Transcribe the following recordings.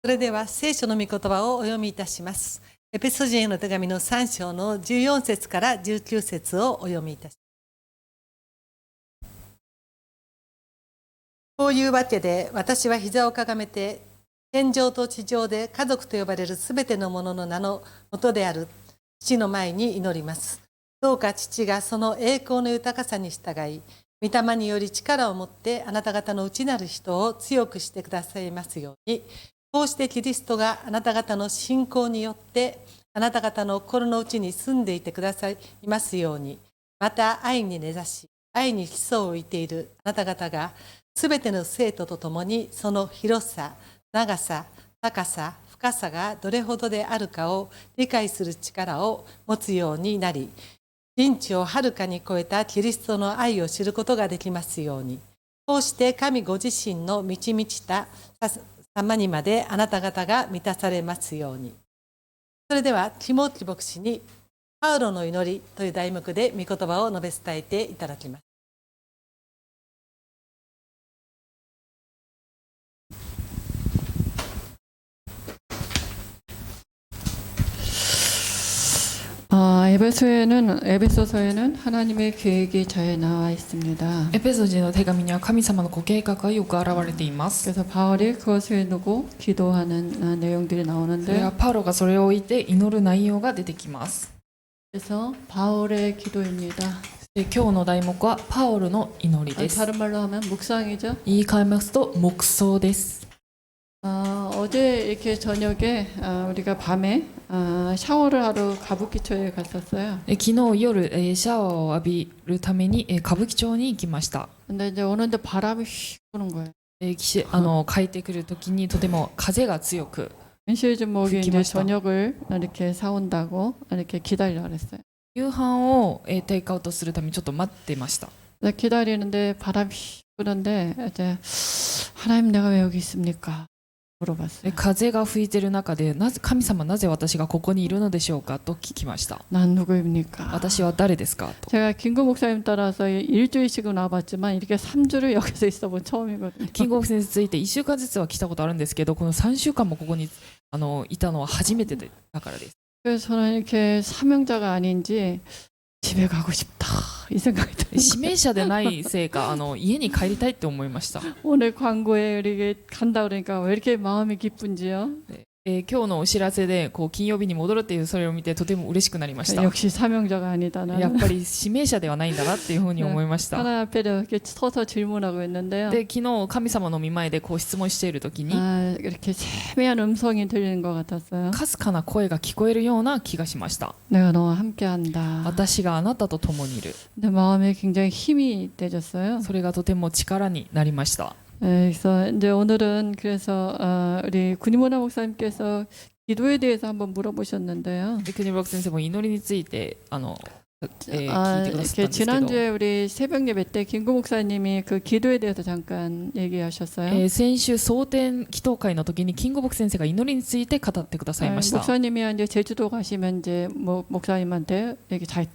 それでは聖書の御言葉をお読みいたします。エペソ人への手紙の3章の14節から19節をお読みいたします。こういうわけで私は膝をかがめて天上と地上で家族と呼ばれるすべてのものの名の元である父の前に祈ります。どうか父がその栄光の豊かさに従い、御霊により力を持ってあなた方の内なる人を強くしてくださいますように、こうしてキリストがあなた方の信仰によってあなた方の心の内に住んでいてくださいますように、また愛に根ざし愛に基礎を置いているあなた方がすべての生徒とともにその広さ、長さ、高さ、深さがどれほどであるかを理解する力を持つようになり、人知をはるかに超えたキリストの愛を知ることができますように、こうして神ご自身の満ち満ちた様にまであなた方が満たされますように。それではティモーティ牧師にパウロの祈りという題目で御言葉を述べ伝えていただきます。에베소서에는 하나님의 계획이 잘 나와 있습니다. エペソ人の手紙には神様のご計画がよく表れています。 그래서 바울이 그것을 두고 기도하는 내용들이 それ 나오는데, はパウロがそれを置いて祈る内容が出てきます。 그래서 바울의 기도입니다. で今日の題目はパウロの祈りです。 다른 말로 하면 묵상이죠. 言い換えますと黙想です。 어제 이렇게 저녁에 우리가 밤에 샤워를 하러 가부키초에 갔었어요. 昨日夜シャワーを浴びるために歌舞伎町に行きました。 근데 이제 오는데 바람이 휙 부는 거예요. 帰ってくる時にとても風が強く 현실 주목이 이제 기마시다. 저녁을 이렇게 사온다고 이렇게 기다리라 그랬어요. 夕飯をテイクアウトするためにちょっと待ってました。 근데 기다리는데 바람이 휙 부는데 이제 하나님 내가 왜 여기 있습니까? 물어봤어요. 風が吹いてる中で神様なぜ私がここにいるのでしょうかと聞きました。 난 누구입니까? 私は誰ですかと。 제가 김구 목사님 따라서 일주일씩은 와봤지만 이렇게 3주를 여기서 있어본 처음이거든요. キングオブ先生ついて1週間ずつは来たことあるんですけど、この3週間もここにいたのは初めてだからです。 그래서 저는 이렇게 사명자가 아닌지 집에 가고 싶다 이 생각이 들어요. 指名者でないせいか家に帰りたいって思いました。 오늘 광고에 이렇게 간다 그러니까 왜 이렇게 마음이 기쁜지요? 今日のお知らせで金曜日に戻るっていうそれを見てとても嬉しくなりました。 역시 사명자가 아니다 やっ 나는. ぱり指名者ではないんだなっていうふうに思いました。 하나님 앞에 이렇게 서서 질문하고 있는데요. で昨日神様の御前で質問している時に 이렇게 세미한 음성이 들리는 것 같았어요. かすかな声が聞こえるような気がしました。 내가 너와 함께한다. 私があなたと共にいる。 내 마음에 굉장히 힘이 되졌어요. それがとても力になりました。 그래서 이제 오늘은 우리 군이모나 목사님께서 기도에 대해서 한번 물어보셨는데요. で国木先生も祈りについて聞いてくださったんですけ 이렇게 ど、 지난주에 우리 새벽 예배 때 김구 목사님이 그 기도에 대해서 잠깐 얘기하셨어요. 先週蒼天祈祷会の時にキングボク先生が祈りについて語ってくださいました。 목사님이 이제 제주도 가시면 이제 목사님한테 얘기 잘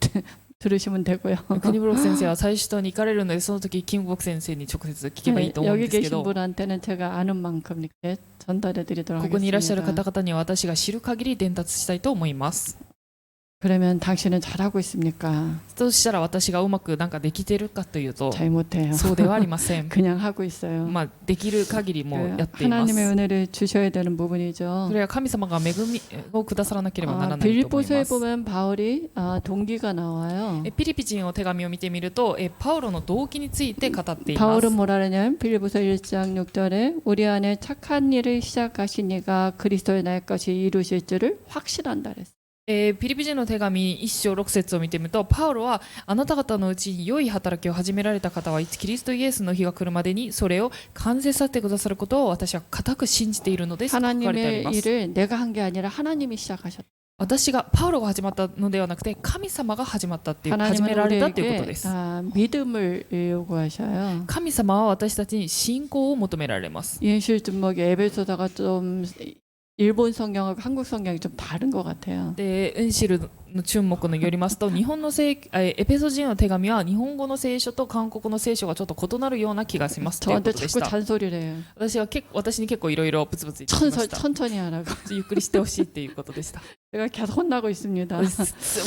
들으시면 되고요. 国木先生は最初に行かれるので、その時キングボク先生に直接聞けばいいと思うんで 여기 すけ 계신 ど、 분한테는 제가 아는 만큼 이렇게 전달해 드리도록 ここにいらっしゃる方 하겠습니다. 々には私が知る限り伝達したいと思います。 그러면 당신은 잘하고 있습니까? そしたら私がうまくできてるかというと 잘 못해요. そうではありません。 그냥 하고 있어요. できる限りもやっています。 하나님의 은혜를 주셔야 되는 부분이죠. それは神様が恵みをくださらなければならないと思いま 빌립보서에 す。 보면 바울이 동기가 나와요. ピリピ人の手紙を見てみるとパウロの動機について語っています。 바울은 뭐라 그러냐면 빌립보서 1장 6절에 우리 안에 착한 일을 시작하신 이가 그리스도의 날 것이 이루실 줄을 확신한다 그랬어요. ピリピ人の手紙1章6節を見てみると、パウロはあなた方のうちに良い働きを始められた方はいつキリストイエスの日が来るまでにそれを完成させてくださることを私は固く信じているのですと書かれてあり 하나님의 ます。 일을 내가 한 게 아니라 하나님이 시작하셨다. 私がパウロが始まったのではなくて神様が始まったっていう始め 하나님은 られたということで 우리에게 す。 믿음을 요구하셔요. 神様は私たちに信仰を求められます。 이현실 주목이 에베소서가 좀 일본 성경하고 한국 성경이 좀 다른 것 같아요. でエンシルの注目のよりますと日本のエペソ人の手紙は日本語の聖書と韓国の聖書がちょっと異なるような気がしますというこ 저한테 とでし 자꾸 た。 잔소리를 해요. 私に結構いろいろブツブツ言ってきました。 천천히 하라고. ゆっくりしてほしいっていうことでした。 제가 계속 혼나고 있습니다. も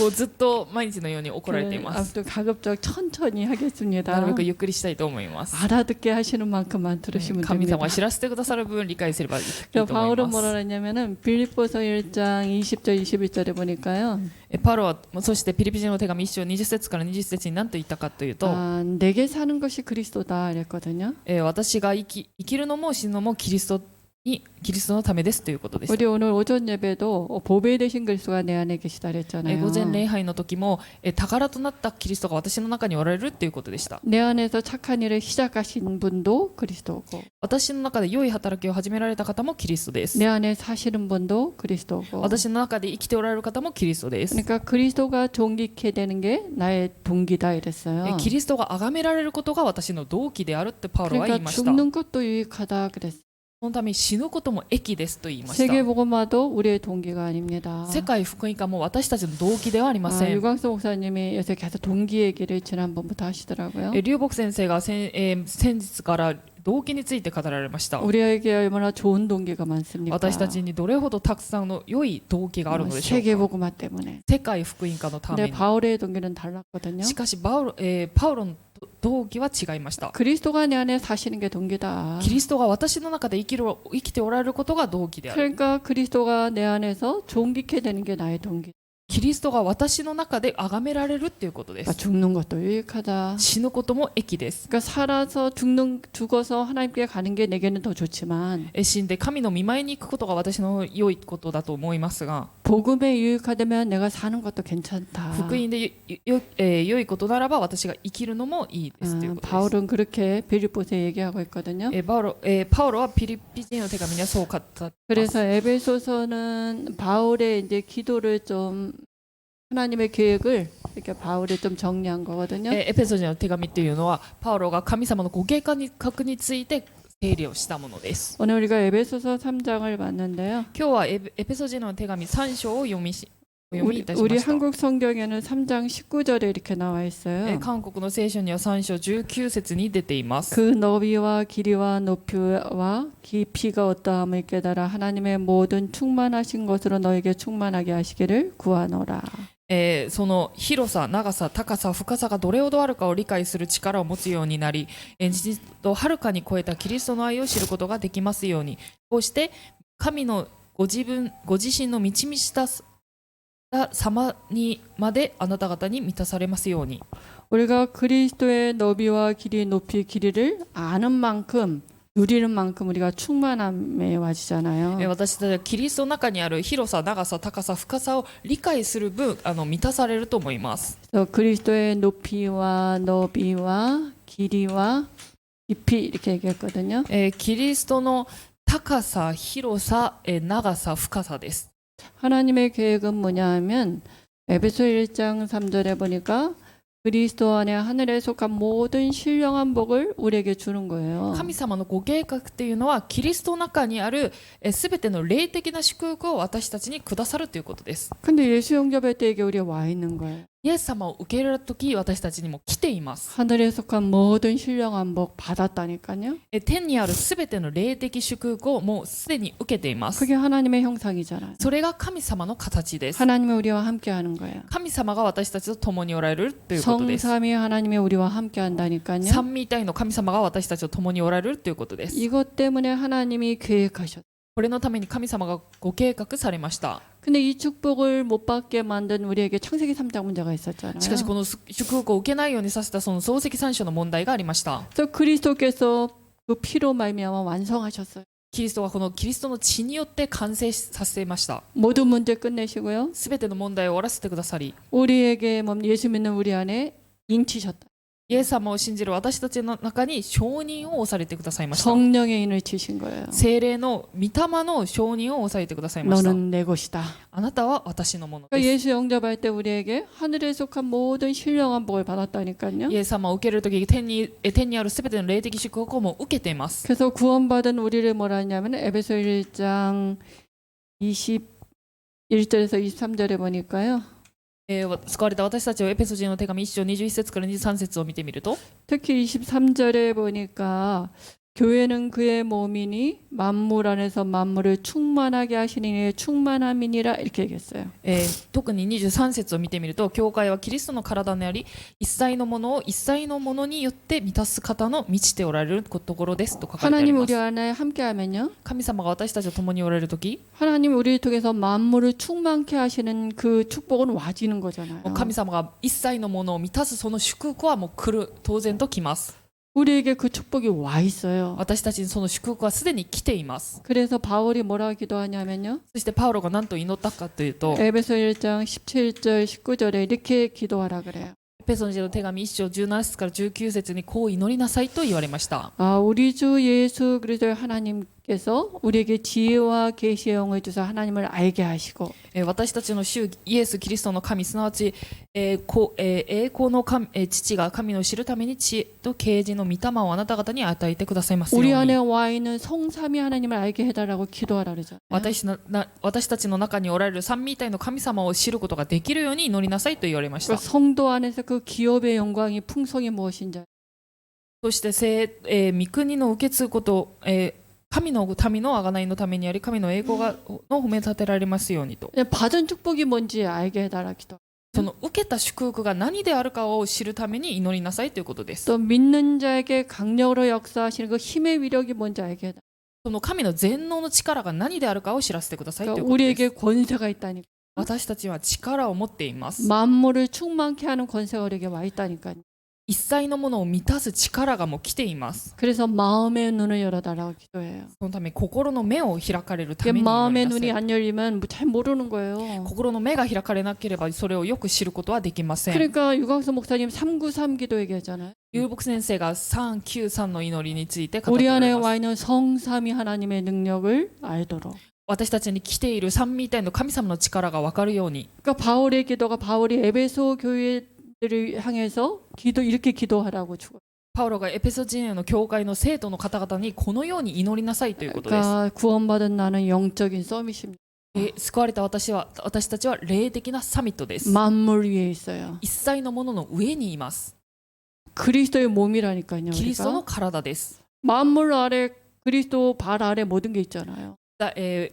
うずっと毎日のように怒られています。 아무튼 가급적 천천히 な 하겠습니다. るべくゆっくりしたいと思います。 알아듣게 하시는 만큼만 들으시면 神 됩니다. 様が知らせてくださる分理解すればいいと 그래서 思い 바울은 ま 뭐라 す。 했냐면은 빌립보서 1장 20절 21절에 보니까요. パウロはそしてピリピ人の手紙1章20節から20節に何と言ったかというと、 내게 사는 것이 그리스도다 그랬거든요. 私が生きるのも死ぬのもキリストのためですということでした。 우리 오늘 오전 예배도 보배 되신 그리스도가 내 안에 계시다 그랬잖아요. 午前礼拝の時も宝となったキリストが私の中におられるっていうことでした。 내 안에서 착한 일을 시작하신 분도 그리스도고 私の中で良い働きを始められた方もキリストです。 내 안에 사시는 분도 그리스도고 私の中で生きておられる方もキリストです。 그러니까 그리스도가 존귀케 되는 게 나의 동기다 이랬어요. キリストが崇められることが私の動機であるってパウロは言い 그러니까 ました。 죽는 것도 유익하다 그랬어요. そのために死ぬことも益ですと言いました。 세계복음화도 우리의 동기가 아닙니다. 世界福音化も私たちの動機ではありません。 유광수 목사님이 요새 계속 동기 얘기를 지난번부터 하시더라고요. 劉牧先生が先日から動機について語られました。 우리에게 얼마나 좋은 동기가 많습니까? 私たちにどれほどたくさんの良い動機があるのでしょうか。 세계복음화 때문에. 世界福音化のため 근데 に。 바울의 동기는 달랐거든요. しかしパウロの動機は違いました。 그리스도가 내 안에 사시는 게 동기다. キリストが私の中で生きておられることが動機である。 그러니까 그리스도가 내 안에서 존귀케 되는 게 나의 동기. キリストが私の中で崇められるっていうことで 그러니까 す。 죽는 것도 유익하다. 死ぬことも益です。 그러니까 살아서 죽어서 하나님께 가는 게 내게는 더 좋지만 死んで神の御前に行くことが私の良いことだと思いますが、 복음에 유익하다면 내가 사는 것도 괜찮다. 福音で良いことならば私が生きるのもいいですということです。 바울은 그렇게 빌립보서에 얘기하고 있거든요. パウロはピリピ人の手紙にはそう語ってます。 그래서 에베소서는 바울의 이제 기도를 좀 하나님의 계획을 이렇게 바울이 좀 정리한 거거든요. エペソ人の手紙っていうのはパウロが神様のご計画について整理をしたものです。 오늘 우리가 에베소서 3장을 봤는데요. 今日はエペソ人の手紙3章をお読みいたしま 우리 した。 한국 성경에는 3장 19절에 이렇게 나와 있어요. 韓国の聖書には3章19節に出ています。 그 너비와 길이와 높이와 깊이가 어떠함을 깨달아 하나님의 모든 충만하신 것으로 너에게 충만하게 하시기를 구하노라. その広さ、長さ、高さ、深さがどれほどあるかを理解する力を持つようになり、実とはるかに超えたキリストの愛を知ることができますように、こうして神のご自身の満ち満ちた様にまであなた方に満たされますように。 우리가 그리스도의 너비와 길이, 높이, 길이를 아는 만큼 누리는 만큼 우리가 충만함에 와지잖아요. 私たちはキリストの中にある広さ、長さ、高さ、深さを理解する分満たされると思います。 그래서 그리스도의 높이와 너비와 길이와 깊이 이렇게 얘기했거든요. キリストの高さ、広さ、長さ、深さです。 하나님의 계획은 뭐냐 하면 에베소 1장 3절에 보니까 그리스도 안에 하늘에 속한 모든 신령한 복을 우리에게 주는 거예요. 神様のご計画っていうのはキリストの中にあるすべての霊的な祝福を私たちにくださるということです。 근데 예수 영접할 때 이게 우리가 와 있는 거예요. イエス様を受け入れるとき私たちにも来ています。 하늘에 속한 모든 신령한 복 받았다니까요. 天にあるすべての霊的祝福をもうすでに受けています。 그게 하나님의 형상이잖아요. それが神様の形です。 하나님이 우리와 함께 하는 거예요. 神様が私たちと共におられるということです。 성삼위 하나님이 우리와 함께 한다니까요. 三位一体の神様が私たちと共におられるということです。 이것 때문에 하나님이 계획하셨어요. これのために神様がご計画されました。 근데 이 축복을 못 받게 만든 우리에게 창세기 3장 문제가 있었잖아요. しかしこの祝福を受けないようにさせたその漱石三章の問題がありました。 그래서 그리스도께서 그 피로 말미암아 완성하셨어요. キリストはこのキリストの血によって完成させました。 모든 문제 끝내시고요. すべての問題を終わらせてくださり、 우리에게 예수 믿는 우리 안에 인치셨다. イエス様を信じる私たちの中に承認を押されてくださいました。 성령의 인을 치신 거예요. 聖霊の御霊の承認を押さえてくださいました。 너는 내 것이다. あなたは私のもの 그러니까 です。 예수 영접할 때 우리에게 하늘에 속한 모든 신령한 복을 받았다니까요. イエス様を受けるとき天にあるすべての霊的祝福をもう受けています。 그래서 구원받은 우리를 뭐라 하냐면 에베소 1장 21절에서 23절에 보니까요. 使われた私たちをエペソ人の手紙1章21節から23節を見てみると 특히 23절에 보니까 교회는 그의 몸이니 만물 안에서 만물을 충만하게 하시는 이의 충만함이니라 이렇게 얘기했어요. 特に23節を見てみると教会はキリストの体であり一切のものを一切のものによって満たす方の満ちておられるところですと書かれてあり 하나님 ま 우리 す 안에 함께하면요. 神様が私たちと共におられる時 하나님 우리를 통해서 만물을 충만케 하시는 그 축복은 와지는 거잖아요. 神様が一切のものを満たすその祝福はもう来る当然と来ます 우리에게 그 축복이 와 있어요. 私たちにその祝福はすでに来ています 그래서 바울이 뭐라고 기도하냐면요. そしてパウロが何と祈ったかというと 에베소 1장 17절 19절에 이렇게 기도하라 그래요. エペソ人の手紙1章17節から19節にこう祈りなさいと言われました 우리 주 예수 그리스도의 하나님께서 우리에게 지혜와 계시의 영을 주사 하나님을 알게 하시고 私たちの主イエス・キリストの神すなわち栄光の神父が神を知るために知恵と啓示の御霊をあなた方に与えてくださいますよう 우리 안에 に 와 있는 성삼위 하나님을 알게 해달라고 기도하라 그러잖아요. 私たちの中におられる三位一体の神様を知ることができるように祈りなさいと言われました 그러니까 성도 안에서 그 기업의 영광이 풍성이 무엇인지 そして御国の受け継ぐこと、神の民の贖いのためにあり神の栄光がの褒め立てられますようにと 받은 축복이 뭔지 알게 해달라 기도. その受けた祝福が何であるかを知るために祈りなさいということです 또 믿는 자에게 강력으로 역사하시는 그 힘의 위력이 뭔지 알게 해달라. その神の全能の力が何であるかを知らせてくださいという 그러니까 ことです 우리에게 권세가 있다니까. 私たちは力を持っています 만물을 충만케 하는 권세가 우리에게 와 있다니까요. 一切のものを満たす力がもう来ています 그래서 마음의 눈을 열어달라고 기도해요. そのため心の目を開かれるた 이게 めに祈 마음의 りなさ 눈이 い 안 열리면 잘 모르는 거예요. 心の目が開かれなければそれをよく知ることはできません 그러니까 유광수 목사님 393 기도 얘기하잖아요. 遊牧先生が393の祈りについて語って 우리 おら 안에 れます 와 있는 성삼위 하나님의 능력을 알도록. 私たちに来ている三位一体の神様の力が分かるように 그러니까 바울의 기도가 바울이 에베소 교회들을 향해서 이렇게 기도하라고 주고. パウロがエペソ人への教会の生徒の方々にこのように祈りなさいということです 그러니까 구원받은 나는 영적인 서밋입니다. 救われた私たちは霊的なサミットです 만물 위에 있어요. 一切のものの上にいます 그리스도의 몸이라니까요. キリストの 우리가. 体です 만물 아래 그리스도 발 아래 모든 게 있잖아요.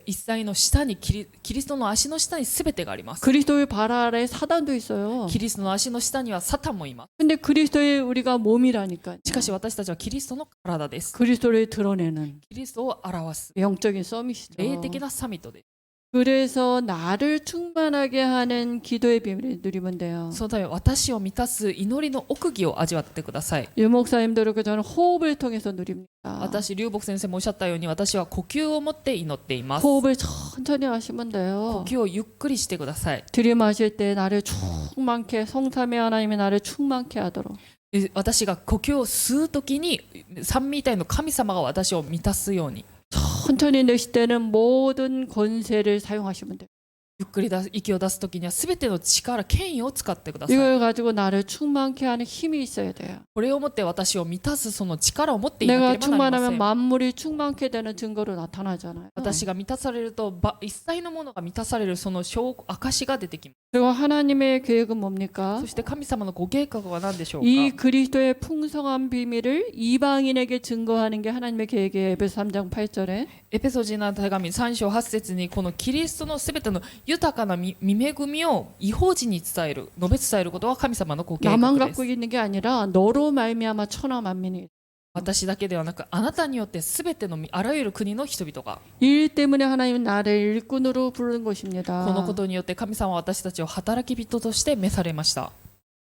一切の下にキリストの足の下に全てがあります 그리스도의 발 아래 사단도 있어요. キリストの足の下にはサタンもいます 근데 그리스도의 우리가 몸이라니까. しかし私たちはキリストの体です 그리스도를 드러내는 キリストを表す 영적인 서밋이죠. 霊的なサミットです 그래서 나를 충만하게 하는 기도의 비밀을 누리면 돼요. そのため私を満たす祈りの奥義を味わってください 유 목사님도 그렇고 저는 호흡을 통해서 누립니다. 私龍牧先生もおっしゃったように私は呼吸を持って祈っています 호흡을 천천히 하시면 呼 돼요. 吸をゆっくりしてください 들이마실 때 나를 충만케 성삼위 하나님이 나를 충만케 하도록 私が呼吸を吸うときに三位一体の神様が私を満たすように 천천히 내쉴 때는 모든 권세를 사용하시면 돼요. ゆっくり息を出すときには全ての力権威を使ってください 이걸 가지고 나를 충만케 하는 힘이 있어야 돼요. これをもって私を満たすその力を持っていなけ 내가 ればなりませ 충만하면 ん 만물이 충만케 되는 증거로 나타나잖아요. 私が満たされると一切のものが満たされるその証が出てきます 그리고 하나님의 계획은 뭡니까? そして神様のご計画は何でしょうか 이 그리스도의 풍성한 비밀을 이방인에게 증거하는 게 하나님의 계획이에요. 에베소 3장 8절에 エペソ人の手紙3章8節にこのキリストのすべての豊かな御恵みを異邦人に伝える述べ伝えることは神様のご計 나만 画で 갖고 す 있는 게 아니라 너로 말미암아 천하 만민이 私だけではなくあなたによってすべてのあらゆる国の人々が 일 때문에 하나님은 나를 일꾼으로 부르는 この 것입니다. ことによって神様は私たちを働き人として召されました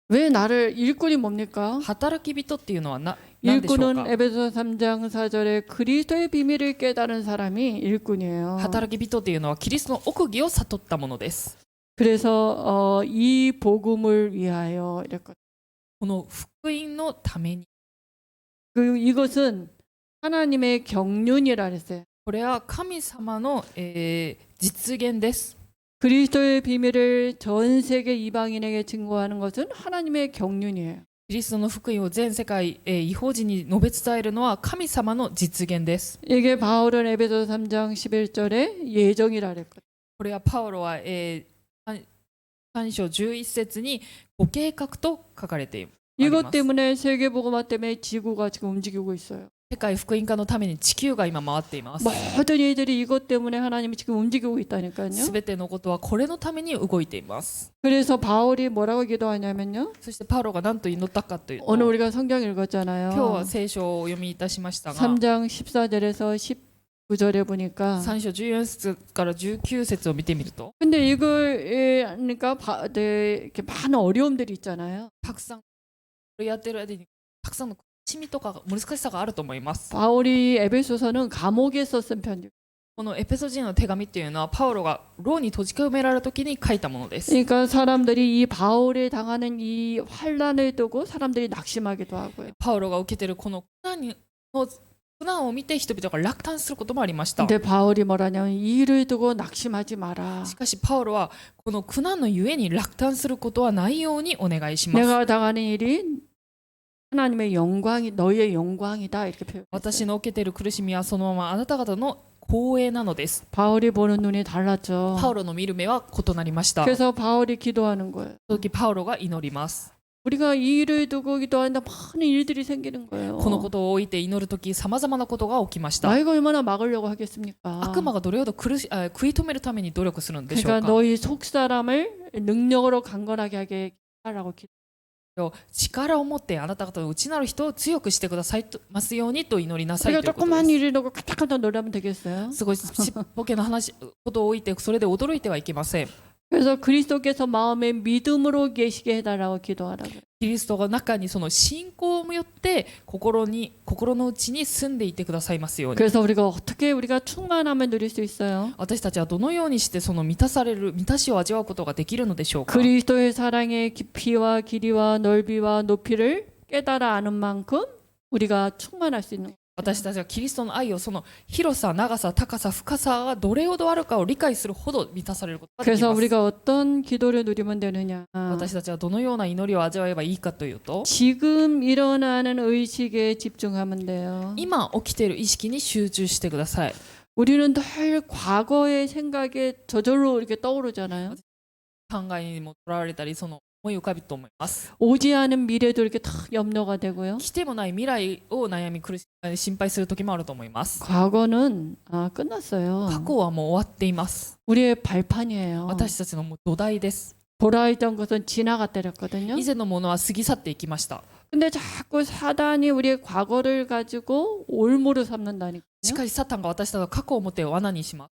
왜 나를 일꾼이 뭡니까? 働き人っていうのは何でしょう 일꾼은 か 에베소 3장 4절에 그리스도의 비밀을 깨달은 사람이 일꾼이에요. 働き人っていうのはキリストの奥義を悟ったものです 그래서 이 복음을 위하여 이랬거든요. この福音のために 이것은 하나님의 경륜이라 했어요. これは神様の、実現です 그리스도의 비밀을 전 세계 이방인에게 증거하는 것은 하나님의 경륜이에요. キリストの福音を全世界、異邦人に述べ伝えるのは神様の実現です 이게 바울은 에베소 3장 11절에 예정이라 그랬거든요. これはパウロは、3章11節にご計画と書かれています。 이것 때문에 세계복음화 때문에 지구가 지금 움직이고 있어요. 世界福音化のために地球が今回っています。 모든 이들이 이것 때문에 하나님이 지금 움직이고 있다니까요. すべてのことはこれのために動いています。 그래서 바울이 뭐라고 기도하냐면요. そしてパウロが何と祈ったかというと、 오늘 우리가 성경 今日 읽었잖아요. は聖書をお読みいたしましたが、 3장 14절에서 19절에 보니까 3章14節から19節を見てみると、 근데 이걸 그러니까 이렇게 많은 어려움들이 있잖아요. たくさんこれやってる間にたくさんの苦しみとか難しさがあると思います。 바울이 에베소서는 감옥에서 쓴 편지. このエペソ人の手紙っていうのはパウロが牢に閉じ込められる時に書いたものです。 그러니까 사람들이 이 바울이 당하는 이 환란을 두고 사람들이 낙심하기도 하고요. パウロが受けているこの苦難を見て人々が落胆することもありました。 근데 바울이 뭐라냐면 이 일을 두고 낙심하지 마라. しかしパウロはこの苦難のゆえに落胆することはないようにお願いします。 내가 당하는 일이 하나님의 영광이 너희의 영광이다 이렇게 표현했어요. 私の受けている苦しみはそのままあなた方の光栄なのです。 바울이 보는 눈이 달랐죠. パウロの見る目は異なりました。 그래서 바울이 기도하는 거예요. その時パウロが祈ります。 우리가 이 일을 두고 기도하는데 많은 일들이 생기는 거예요. このことを置いて祈る時さまざまなことが起きました。 나이가 얼마나 막으려고 하겠습니까? 悪魔がどれほど食い止めるために努力するんでしょう 그러니까 か。 너희 속 사람을 능력으로 강건하게 하게 하라고 기도. 力を持ってあなた方の内なる人を強くしてくださいますようにと祈りなさいと 우리가 いうことで 조그만 す。 일을 두고 까딱까딱 놀라면 되겠어요? すごいちっぽけなことを置いてそれで驚いてはいけません。 그래서 그리스도께서 마음에 믿음으로 계시게 해달라고 기도하라고요. キリストが中にその信仰をよって心の内に住んでいてくださいますように。 그래서 우리가 어떻게 우리가 충만함을 누릴 수 있어요? 私たちはどのようにしてその満たしを味わうことができるのでしょうか。 그리스도의 사랑의 깊이와 길이와 넓이와 높이를 깨달아 아는 만큼 우리가 충만할 수 있는 거예요. 私たちはキリストの愛をその広さ、長さ、高さ、深さがどれほどあるかを理解するほど満たされることができ 그래서 ます。 우리가 어떤 기도를 누리면 되느냐? 私たちはどのような祈りを味わえばいいかというと、 지금 일어나는 의식에 집중하면 돼요. 今起きている意識に集中してください。 우리는 늘 과거의 생각에 저절로 이렇게 떠오르잖아요. 考えにもとらわれたり、その思い浮かぶと思います。 오지 않은 미래도 이렇게 탁 염려가 되고요. 来てもない未来を悩み心配する時もあると思います。 과거는 끝났어요. 過去はもう終わっています。 우리의 발판이에요. 私たちのもう土台です。 돌아있던 것은 지나갔더랬거든요. 以前のものは過ぎ去っていきました。 근데 자꾸 사단이 우리의 과거를 가지고 올무로 삼는다니까요. しかしサタンが私たちの過去を持って罠にします。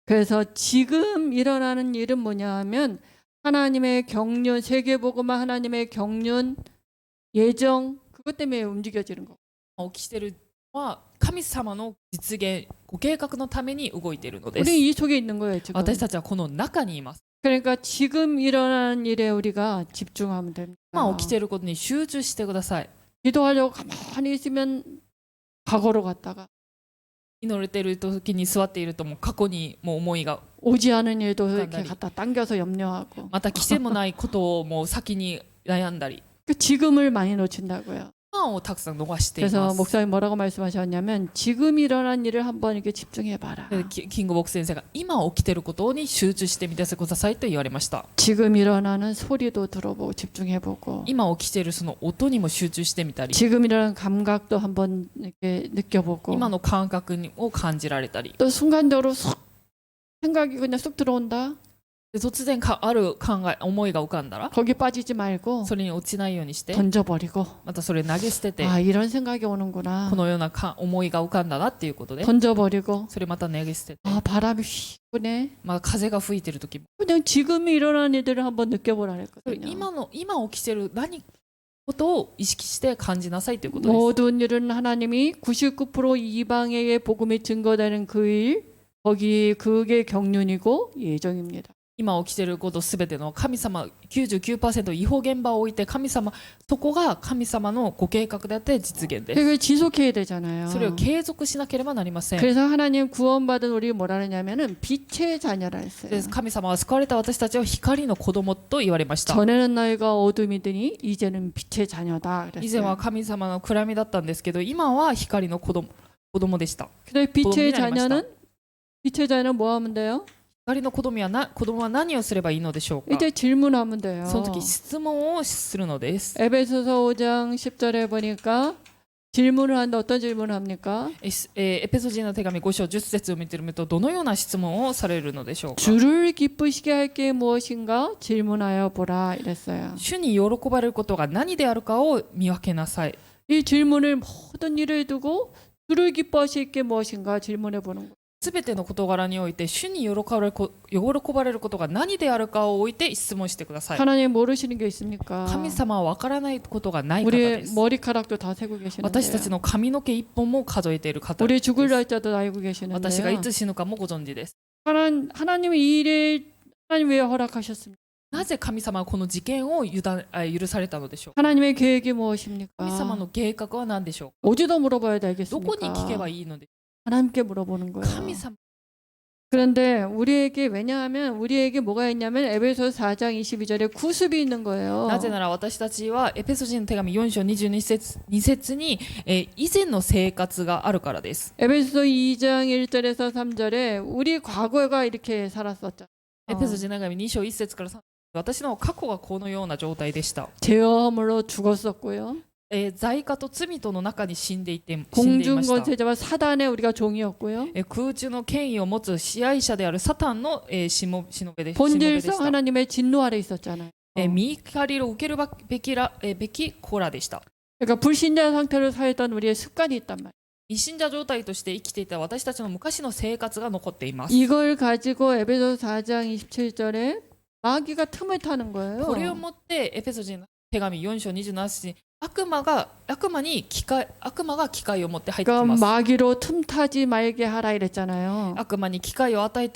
그래서 지금 일어나는 일은 뭐냐 하면 하나님의 경륜, 세계복음화 하나님의 경륜, 예정 그것 때문에 움직여지는 거. 起きているのは神様の実現、ご計画のために動いているのです。 우리 이 속에 있는 거예요 지금. 私たちはこの中にいます。 그러니까 지금 일어나는 일에 우리가 집중하면 됩니다. 今起きていることに集中してください。 기도하려고 가만히 있으면 과거로 갔다가 祈れている時に座っているともう過去にもう思いが 오지 않은 일도 이렇게 간다리. 갖다 당겨서 염려하고 また来てもないことをもう先に悩んだり、 그 지금을 많이 놓친다고요. 今をたくさん逃してい 그래서 ます。 목사님 뭐라고 말씀하셨냐면 지금 일어난 일을 한번 이렇게 집중해봐라. でキングボク先生が今起きていることに集中してみてくださいと言われました。 지금 일어나는 소리도 들어보고 집중해보고 今起きているその音にも集中してみたり、 지금 일어나는 감각도 한번 이렇게 느껴보고 今の感覚を感じられたり、 또 순간적으로 쏙 생각이 그냥 쑥 들어온다. で突然ある思いが浮かんだら 거기 빠지지 말고 それに落ちないようにして 던져버리고 またそれ投げ捨てて、 아 이런 생각이 오는구나. このような思いが浮かんだなっていうことで 던져버리고 それまた投げ捨てて、 아 바람이 휘 부네. まあ、風が吹いてる時も 그냥 지금 일어난 일들을 한번 느껴보라 했거든요. 今起きてることを意識して感じなさいということです。 모든 일은 하나님이 99% 이방에게 복음이 증거되는 그 일, 거기 그게 경륜이고 예정입니다. 今起きていることすべての神様 99% 違法現場を置いて神様、そこが神様のご計画であって実現です。 그걸 지속해야 되잖아요. それを継続しなければなりません。 그래서 하나님 구원받은 우리 뭐라 하냐면은 빛의 자녀라 했어요. で神様は救われた私たちを光の子供と言われました。 전에는 너희가 어둠이더니 이제는 빛의 자녀다 以前は 그랬어요. 神様の暗闇だったんですけど、今は光の子供でした。 근데 빛의 어둠이 아니라 자녀는 뭐 하면 돼요? 光の子供は何をすればいいのでしょうか。 이제 질문하면 돼요. その時質問をするのです。 에베소서 5장 10절에 보니까 질문을 하는데 어떤 질문을 합니까? エペソ人の手紙5章10節を見てみるとどのような質問をされるのでしょうか。 주를 기쁘시게 할 게 무엇인가 질문하여 보라 이랬어요. 主に喜ばれることが何であるかを見分けなさい。 이 질문을 모든 일을 두고 주를 기뻐하실 게 무엇인가 질문해 보는 거예요. すべての事柄において主に喜ばれることが何であるかを置いて質問してください。 하나님 모르시는 게 있습니까? 神様は分からないことがない方 우리의 です。 머리카락도 다 세고 私たち 계시는데요. の髪の毛一本も数えている方 우리 です。 죽을 날짜도 알고 私がい 계시는데요. つ死ぬかもご存知です。 하나님이 이 일을 하나님 왜 허락하셨습니까? なぜ神様はこの事件を許されたのでしょうか。 하나님의 계획이 무엇입니까? 神様の計画は何でしょうか。 어디다 물어봐야 どこに聞けば 되겠습니까? いいのでしょ 하나님께 물어보는 うか。 거예요. 神様 그런데 우리에게 왜냐하면 우리에게 뭐가 있냐면 에베소 4장 22절에 구습이 있는 거예요. なぜなら私たちはエペソ人の手紙4章22節に、以前の生活があるからです。 에베소 2장 1절에서 3절에 우리 과거가 이렇게 살았었죠. エペソ人の手紙2章1節から3節、私の過去がこのような状態でした。 죄어함으로 죽었었고요. 罪過と罪との中に死んでいました。 공중권세자와 사단의 우리가 종이었고요. 空中の権威を持つ支配者であるサタンのしもべでし 본질성 た。 하나님의 진노 아래 있었잖아요. 見怒りを受けるべき子らでした。 그러니까 불신자 상태로 살던 우리의 습관이 있단 말이에요. 未信者状態として生きていた私たちの昔の生活が残っています。 이걸 가지고 에베소 4장 27절에 마귀가 틈을 타는 거예요. これをもってエペソ人の手紙4章27節に悪魔が機会を持って入ってき 그러니까 ます。 마귀로 틈 타지 말게 하라 이랬잖아요. 悪魔に機会を与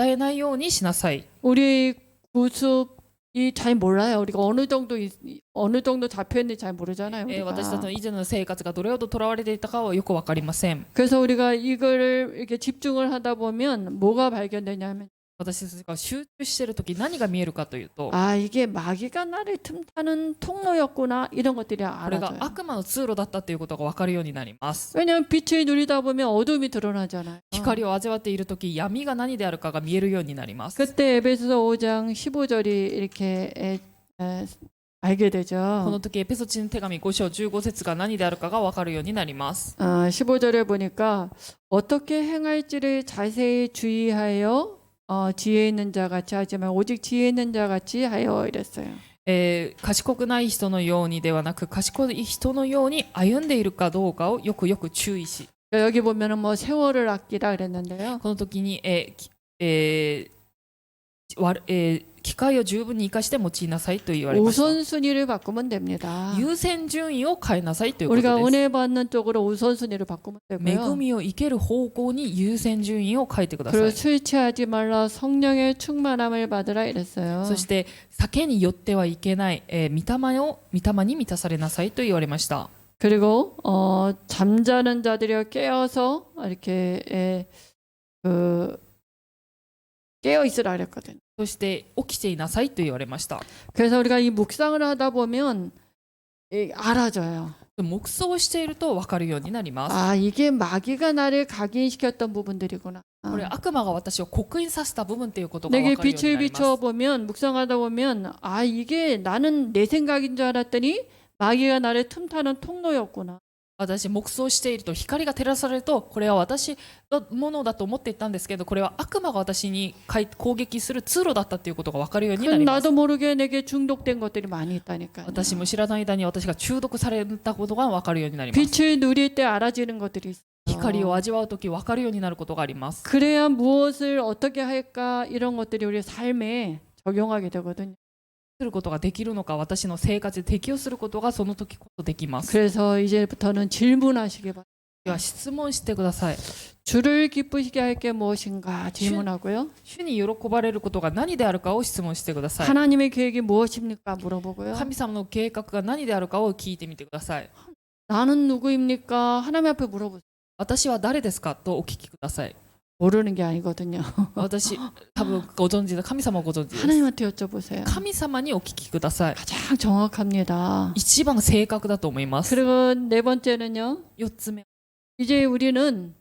えないようにしなさい。 우리 구습이 잘 몰라요. 우리가 어느 정도 잡혀 있는지 잘 모르잖아요. 私たち 우리가. の以前の生活がどれほど囚われていたかはよくわかりません。 그래서 우리가 이거를 이렇게 집중을 하다 보면 뭐가 발견되냐면 私たちが集中しているとき何が見えるかというと、 아 이게 마귀가 나를 틈타는 통로였구나 이런 것들이 これが 알아져요. 悪魔の通路だったということがわかるようになります。 왜냐하면 빛을 누리다 보면 어둠이 드러나잖아요. 光を味わっているとき闇が何であるかが見えるようになります。 그때 에베소서 5장 15절이 이렇게 알게 こ 되죠. の時エペソチの手紙5章15節が何であるかがわかるようになります。 15절에 보니까 어떻게 행할지를 자세히 주의하여 지혜 있는 자 같이 하지만 오직 지혜 있는 자 같이 하여 이랬어요. 賢くない人のようにではなく賢い人のように歩んでいるかどうかをよくよく注意し、 여기 보면은 뭐 세월을 아끼라 그랬는데요. この時に、機会を十分に生かして用いなさいと言われました。 우선순위를 바꾸면 됩니다. 優先順位を変えなさいということ 우리가 です。 은혜 받는 쪽으로 우선순위를 바꾸면 恵 되고요. みを生ける方向に優先順位を変えてくださ 그리고 い。 술 취하지 말라 성령의 충만함을 받으라 이랬어요. そして酒によってはいけない、御霊に満たされなさいと言われました。 그리고 잠자는 자들이 깨어서 이렇게 깨어 있으라 그랬거든요. そして起きていなさいと言われました。 그래서 우리가 이 묵상을 하다 보면 알아져요. 黙想していると分かるようになります。 아 이게 마귀가 나를 각인시켰던 부분들이구나. これ悪魔が私を刻印させた部分ということが 내게 分かるように 빛을 なります。 비춰 보면 묵상하다 보면 아 이게 나는 내 생각인 줄 알았더니 마귀가 나를 틈타는 통로였구나. 私黙想していると光が照らされるとこれは私のものだと思っていたんですけどこれは悪魔が私に攻撃する通路だったということが分かるようにな 그 ります。 나도 모르게 내게 중독된 것들이 많이 있다니까요. 私も知らない間に私が中毒されたことが分かるようになります。 빛을 누릴 때 알아지는 것들이 있어요. 光を味わうとき分かるようになることがあります。 그래야 무엇을 어떻게 할까 이런 것들이 우리 삶에 적용하게 되거든요. することができるのか私の生活で適応することがその時こそできます。 그래서 이제부터는 질문하시기 바랍니다. では質問してください。 주를 기쁘시게 할 게 무엇인가 질문하고요. 主に喜ばれることが何であるかを質問してください。 하나님의 계획이 무엇입니까 물어보고요. 神様の計画が何であるかを聞いてみてください。 나는 누구입니까? 하나님 앞에 물어보세요. 私は誰ですかとお聞きください。 모르는 게 아니거든요. 私多分ご存知で神様をご存知です。 하나님한테 여쭤보세요. 神様にお聞きください。 가장 정확합니다. 一番正確だと思います。 그리고 네 번째는요. 4つ目、 이제 우리는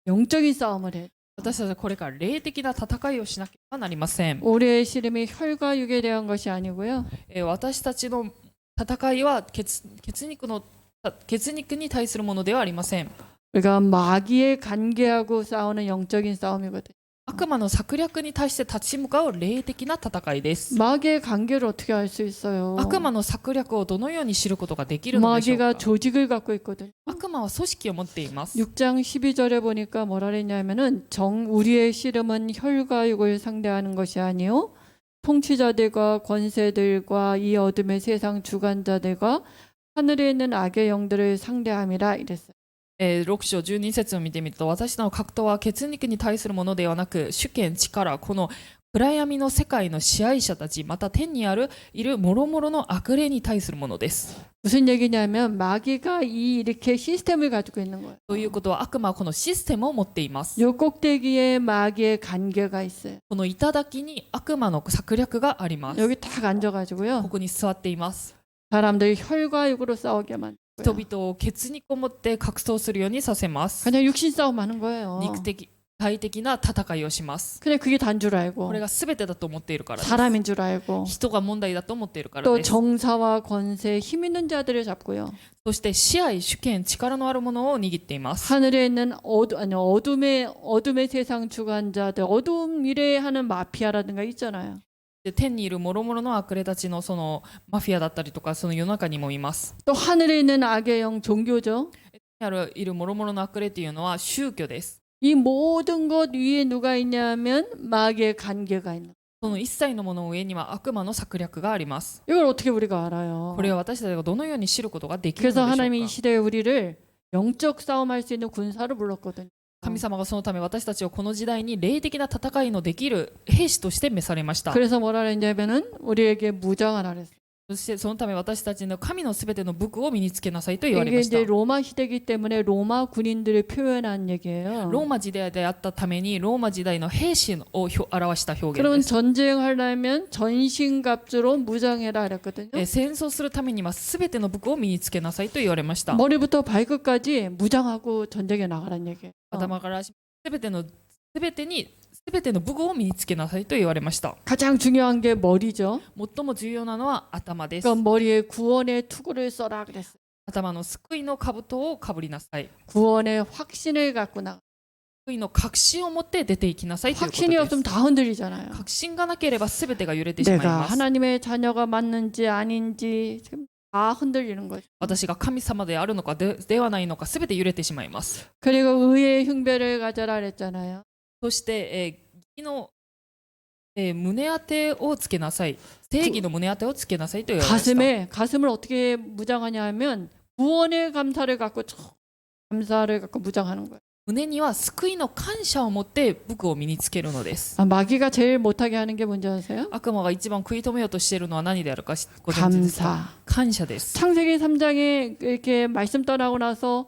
영적인 싸움을 해. 私たちはこれから霊的な戦いをしなければなりません。 우리의 씨름이 혈과 육에 대한 것이 아니고요. 私たちの戦いは血肉に対するものではありません。 우리가 마귀의 관계하고 싸우는 영적인 싸움이거든요. 悪魔の策略に対して立ち向かう霊的な戦いです。 마귀의 관계를 어떻게 알 수 있어요? 悪魔の策略をどのように知ることができるのでしょう 마귀가 か。 조직을 갖고 있거든요. 悪魔は組織を持っています。 6장 12절에 보니까 뭐라 그랬냐면은 우리의 씨름은 혈과 육을 상대하는 것이 아니요 통치자들과 권세들과 이 어둠의 세상 주관자들과 하늘에 있는 악의 영들을 상대함이라 이랬어요. 6章12節を見てみると、私の格闘は血肉に対するものではなく、主権、力、この暗闇の世界の支配者たち、また天にいる諸々の悪霊に対するものです。 무슨 얘기냐면 마귀가 이렇게 시스템을 가지고 있는 거예요. ということは、悪魔はこのシステムを持っています。 요 꼭대기에 마귀의 관계가 있어요. この頂に悪魔の策略があります。 여기 딱 앉아가지고요. ここに座っています。 사람들이 혈과 육으로 싸우게 만들어요. 人々を血肉を持って格闘するようにさせます。 그냥 육신 싸움 하는 거예요. 肉的、体的な戦いをします。 그냥 그게 단 줄 알고 これが全てだと思っているからです。 사람인 줄 알고 人が問題だと思っているから 또 です。 정사와 권세 힘 있는 자들을 잡고요. そして支配、主権、力のあるものを握っています。 하늘에 있는 어둠의 세상 주관자들, 어두운 미래에 하는 마피아라든가 있잖아요. で天にいる諸々の悪霊たちのそのマフィアだったりとか、その世の中にもいます。 또 하늘에 있는 악의 영 종교죠. 天にいる諸々の悪霊というのは宗教です。 이 모든 것 위에 누가 있냐면 마귀의 관계가 있는. その一切のものの上には悪魔の策略があります。 이걸 어떻게 우리가 알아요? これは私たちがどのように知ることができるのでし 그래서 ょう 하나님이 이 か。 시대에 우리를 영적 싸움할 수 있는 군사를 불렀거든요. 神様がそのため私たちをこの時代に霊的な戦いのできる兵士として召されました。 그래서 뭐라 그랬냐면은 우리에게 무장하라 그랬어요. そしてそのため私たちの神のすべての武具を身につけなさいと言われ 이게 ました。 이제 로마 시대이기 때문에 로마 군인들을 표현한 얘기예요. ローマ時代であったためにローマ時代の兵士を表した表現 그러면 です。 전쟁하려면 전신갑주로 무장해라 그랬거든요. 戦争するためにはすべての武具を身につけなさいと言われました。 머리부터 발끝까지 무장하고 전쟁에 나가라는 얘기예요. 頭からすべての武具を身につけなさいと言われました。 가장 중요한 게 머리죠. 最も重要なのは頭です。 그러니까 머리에 구원의 투구를 써라 그랬어요. 頭の救いの兜をかぶりなさい。 구원의 확신을 갖고 나가. 救いの確信を持って出ていきなさいということ 확신이 で 없으면 す。 다 흔들리잖아요. 確信がなければすべてが揺れてしまい 내가 ます。 하나님의 자녀가 맞는지 아닌지 지금 다 흔들리는 거죠. 私が神様であるのか ではないのかすべて揺れてしまいます。 그리고 의의 흉배를 가져라 그랬잖아요. そして、義の、胸当てをつけなさい。正義の胸当てをつけなさいと言われました。 가슴을 어떻게 무장하냐 하면 구원의 감사를 갖고 무장하는 거예요. 胸には救いの感謝を持って武具を身につけるのです。 마귀가 제일 못하게 하는 게 뭔지 아세요? 悪魔が一番食い止めようとしているのは何であるかご存知ですか？ 감사. 感謝です。 창세기 3장에 이렇게 말씀 떠나고 나서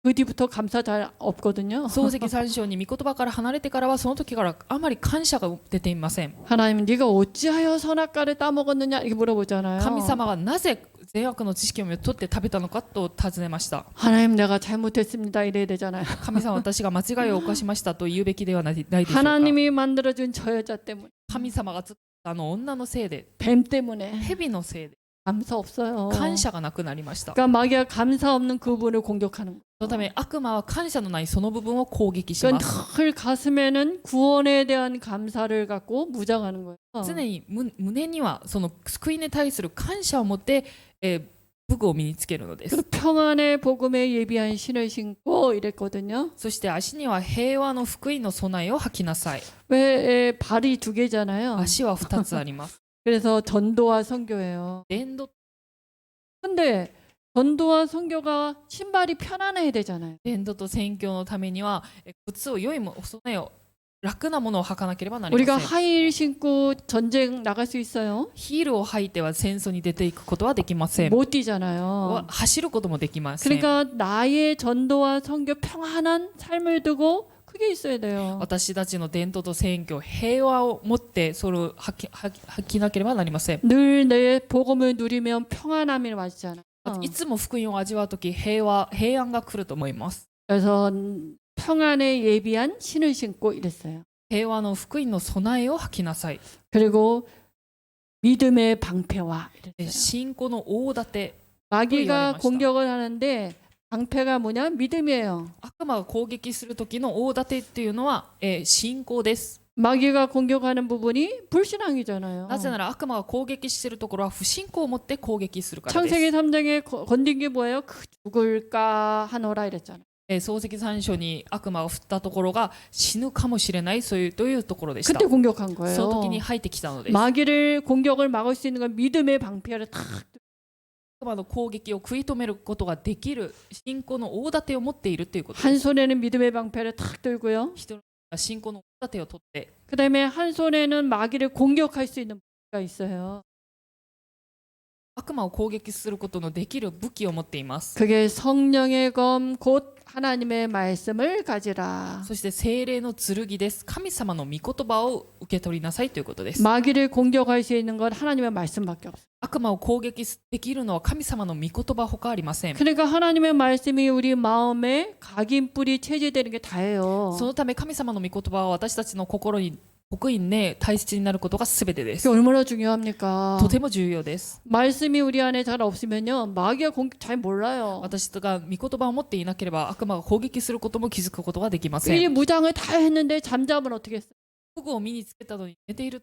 그 뒤부터 감사 잘 없거든요. 漱石三章に御言葉から離れてからはその時からあまり感謝が出ていません。 하나님 네가 어찌하여 선악과를 따먹었느냐 이렇게 물어보잖아요. 神様はなぜ善悪の知識を取って食べたのかと尋ねました。 하나님 내가 잘못했습니다 이래야 되잖아요. 神様私が間違いを犯しましたと言うべきではないでしょうか。 하나님이 만들어준 저 여자 때문에 神様が作ったあの女のせいで、 뱀 때문에 蛇のせいで 감사 없어요. 感謝がなくなりました。 그러니까 마귀가 감사 없는 그분을 공격하는 거예요. そのため悪魔は感謝のないその部分を攻撃しま 그러니까 す。 늘 가슴에는 구원에 대한 감사를 갖고 무장하는 거예요. 常に胸にはその救いに対する感謝を持って、武具を身につけるのです。 그리고 평안의 복음에 예비한 신을 신고 이랬거든요. そして足には平和の福音の備えを履きなさい。 왜 발이 두 개잖아요. 足は2つあります。 그래서 전도와 선교예요. 伝道 근데 전도와 선교가 신발이 편안해야 되잖아요. 伝道と宣教のためには靴を良いも備えを楽なものを履かなければなりませ 우리가 ん。 하이힐 신고 전쟁 나갈 수 있어요? ヒールを履いては戦争に出ていくことはできません。 못 뛰잖아요. 走ることもできません。 그러니까 나의 전도와 선교 평안한 삶을 두고 크게 있어야 돼요. 私たちの伝統と宣教、平和を持ってそれを履きなければなりません。 늘 내 복음을 누리면 평안함이 와지잖아요. いつも福音を味わうとき平安が来ると思います。 그래서 평안에 예비한 신을 신고 이랬어요. 平和の福音の備えを吐きなさい。 그리고 믿음의 방패와 え 이랬어요. 信仰の大盾。 마귀가 공격을 하는데 방패가 뭐냐? 믿음이에요. 悪魔が攻撃する時の大盾っていうのは、信仰です。 마귀가 공격하는 부분이 불신앙이잖아요. なぜなら悪魔が攻撃しているところは不信仰を持って攻撃するからで 창세기 す。 3장에 건든 게 뭐예요? 죽을까 하노라 이랬잖아요. 創世記3章に悪魔が振ったところが死ぬかもしれないというところでした。 그때 공격한 その 거예요. 時に入ってきたのです。 마귀를 공격을 막을 수 있는 건 믿음의 방패를 탁. 悪魔の攻撃を食い止めることができる信仰の大盾を持っているということで 한 す。 손에는 믿음의 방패를 탁 들고요. 人が信仰の大盾を取って、 그다음에 한 손에는 마귀를 공격할 수 있는 무기가 있어요. 悪魔を攻撃することのできる武器を持っています。 그게 성령의 검 곧 하나님의 말씀을 가지라. そして聖霊の剣です。神様の御言葉を受け取りなさいということです。 마귀를 공격할 수 있는 건 하나님의 말씀밖에 없어요. 悪魔を攻撃できるのは神様の御言葉ほかありません。 그러니까 하나님의 말씀이 우리 마음에 각인뿌리 체제되는 게 다예요. そのため神様の御言葉は私たちの心に刻印ね大切になることが全てで 그게 す。 얼마나 중요합니까? とても重要です。 말씀이 우리 안에 잘 없으면요, 마귀가 잘 몰라요. 私が御言葉を持っていなければ悪魔が攻撃することも気づくことができませ 이 ん。 무장을 다 했는데 잠자면 어떻게 했어요? 服具を身につけたのに寝ている。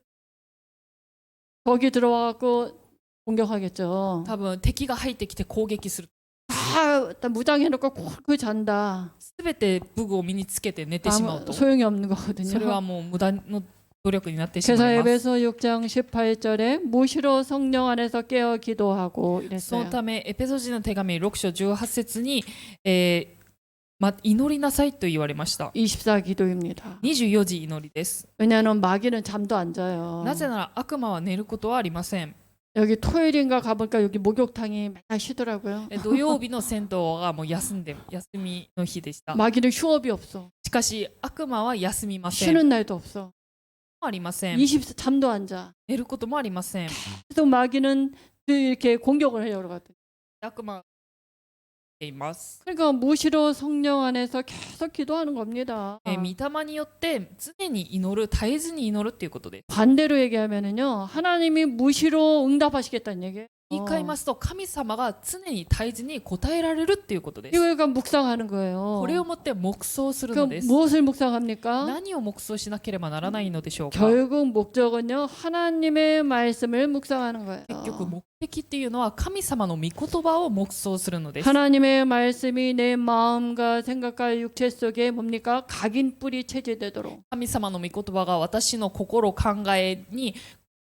거기 들어와갖고 공격하겠죠. 多分敵が入ってきて攻撃する。 다 무장해놓고 그 잔다. 全て武具を身につけて寝てしまう 아무 と、 소용이 없는 それは 거거든요. もう無駄の努力になってしま 그래서 います。 에베소 6장 18절에 무시로 성령 안에서 깨어 기도하고 そ 이랬어요. のためエペソ人の手紙6章18節に、祈りなさいと言われました。 24 기도입니다. 24時祈りです。 왜냐하면 마귀는 잠도 안 자요. なぜなら悪魔は寝ることはありません。 여기 토요일인가 가보니까 여기 목욕탕이 맨날 쉬더라고요. 土曜日の銭湯がもう休みの日でした。 마귀는 휴업이 없어. しかし悪魔は休みません。 쉬는 날도 없어. ありません。 24 잠도 안 자. 寝ることもありません。 그래서 마귀는 이렇게 공격을 해요. 그러거든. 悪魔がいます。 그러니까 무시로 성령 안에서 계속 기도하는 겁니다. 御霊によって常に祈る、絶えずに祈るっていうことです。 반대로 얘기하면은요, 하나님이 무시로 응답하시겠다는 얘기예요. 言い換えますと、神様が常に絶えずに答えられるっていうことです。 이거 묵상하는 거예요. これをもって黙想する 그 のです。 무엇을 묵상합니까? 何を黙想しなければならないのでしょうか。 결국 목적은요, 하나님의 말씀을 묵상하는 거예요. 結局目的っていうのは神様の御言葉を黙想するのです。 하나님의 말씀이 내 마음과 생각과 육체 속에 뭡니까? 각인 뿌리 체제되도록. 神様の御言葉が私の心考えに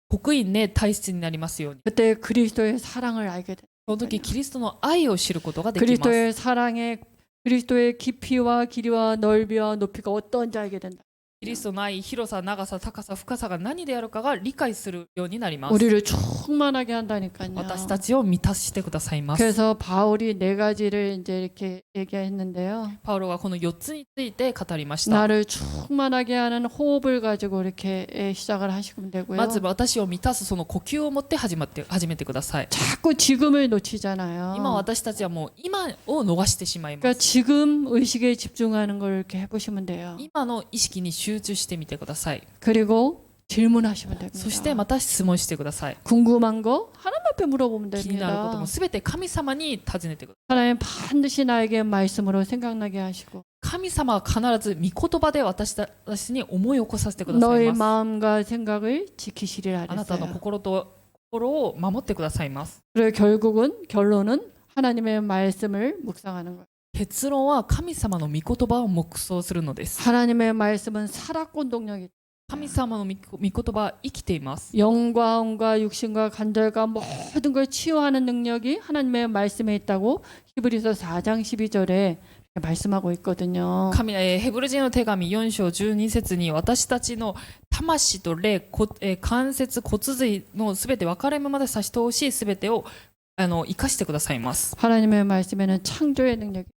刻印ね大切になりますように。 그때 그리스도의 사랑을 알게 돼. その時キリストの愛を知ることができます。 그리스도의 사랑의 그리스도의 깊이와 길이와 넓이와 높이가 어떤지 알게 된다. キリストの愛、広さ、長さ、高さ、深さが何であるかが理解するようになります。 우리를 충만하게 한다니까요. 私たちを満たしてくださいます。 그래서 바울이 네 가지를 이제 이렇게 얘기했는데요. パウロがこの4つについて語りました。 나를 충만하게 하는 호흡을 가지고 이렇게 시작을 하시면 되고요. まず私を満たすその呼吸を持って始めてください。 자꾸 지금을 놓치잖아요. 今私たちはもう今を逃してしまいま 그러니까 す。 지금 의식에 집중하는 걸 이렇게 해보시면 돼요. 今の意識に集中してみてください。 그리고 질문하시면 됩니다. そしてまた質問してください。 궁금한 거 하나님 앞에 물어보면 気になること 됩니다. もすべて神様に尋ねてください。 하나님 반드시 나에게 말씀으로 생각나게 하시고 神様は必ず御言葉で私に思い起こさせてください 너의 ます。 마음과 생각을 지키시리라 あなたの 그랬어요. 心を守ってくださいます。 그리고 결론은 하나님의 말씀을 묵상하는 거예요. 結論は神様の御言葉を黙想するのです。 하나님의 말씀은 살아권 동력이 神様の御言葉は生きています。 영과 혼과 육신과 관절과 모든 걸 치유하는 능력이 하나님의 말씀에 있다고 히브리서 4장 12절에 말씀하고 있거든요. ヘブル人の手紙4章12節に私たちの魂と霊、関節、骨髄のすべて分かれ目まで差し通しすべてを生かしてくださいます。 하나님의 말씀에는 창조의 능력이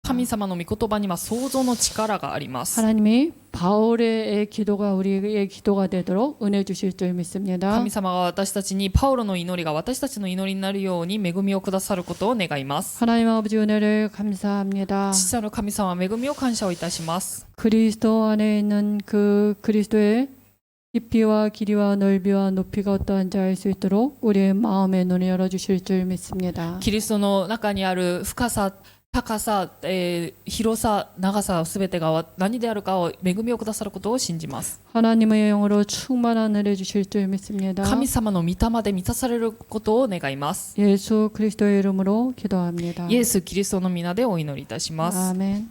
神様の御言葉には創造の力があります。 하나님이 바울의 기도가 우리의 기도가 되도록 은혜 주실 줄 믿습니다. 神様が私たちにパウロの祈りが私たちの祈りになるように恵みをくださることを願います。 하나님 아버지 은혜를 감사합니다. 父なる神様は恵みを感謝をいたします。 그리스도 안에 있는 그 그리스도의 깊이와 길이와 넓이와 높이가 어떠한지 알 수 있도록 우리의 마음의 눈을 열어주실 줄 믿습니다. キリストの中にある深さ、高さ、広さ、長さすべてが何であるかを恵みをくださることを信じます。 하나님의 영으로 충만한 은혜 주실 줄 믿습니다. 神様の御霊で満たされることを願います。 예수 그리스도의 이름으로 기도합니다. イエス・キリストの皆でお祈りいたします。 아멘.